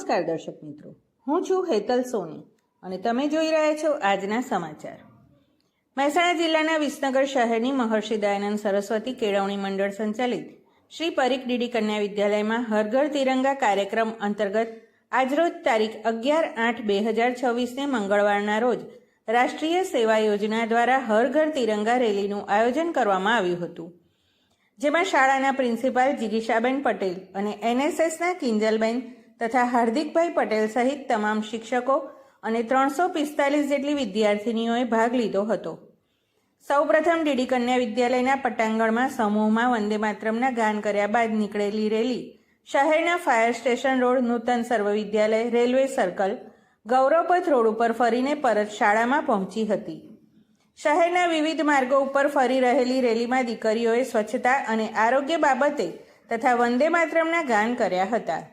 નમસ્કાર દર્શક મિત્રો, હું છું હેતલ સોની અને તમે જોઈ રહ્યા છો આજના સમાચાર। મહેસાણા જિલ્લાના વિસનગર શહેરની મહર્ષિ દયાનંદ સરસ્વતી કેળવણી મંડળ સંચાલિત શ્રી પરીખ ડીડી કન્યા વિદ્યાલયમાં હર ઘર તિરંગા કાર્યક્રમ અંતર્ગત આજરોજ તારીખ 11/8/2026ને મંગળવારના રોજ રાષ્ટ્રીય સેવા યોજના દ્વારા હર ઘર તિરંગા રેલીનું આયોજન કરવામાં આવ્યું હતું, જેમાં શાળાના પ્રિન્સિપાલ જિગીશાબેન પટેલ અને એનએસએસના કિંજલબેન તથા હાર્દિકભાઈ પટેલ સહિત તમામ શિક્ષકો અને 345 જેટલી વિદ્યાર્થિનીઓએ ભાગ લીધો હતો। સૌપ્રથમ ડીડી કન્યા વિદ્યાલયના પટાંગણમાં સમૂહમાં વંદે માતરમના ગાન કર્યા બાદ નીકળેલી રેલી શહેરના ફાયર સ્ટેશન રોડ, નૂતન સર્વ વિદ્યાલય, રેલવે સર્કલ, ગૌરવપથ રોડ ઉપર ફરીને પરત શાળામાં પહોંચી હતી। શહેરના વિવિધ માર્ગો ઉપર ફરી રહેલી રેલીમાં દીકરીઓએ સ્વચ્છતા અને આરોગ્ય બાબતે તથા વંદે માતરમના ગાન કર્યા હતા।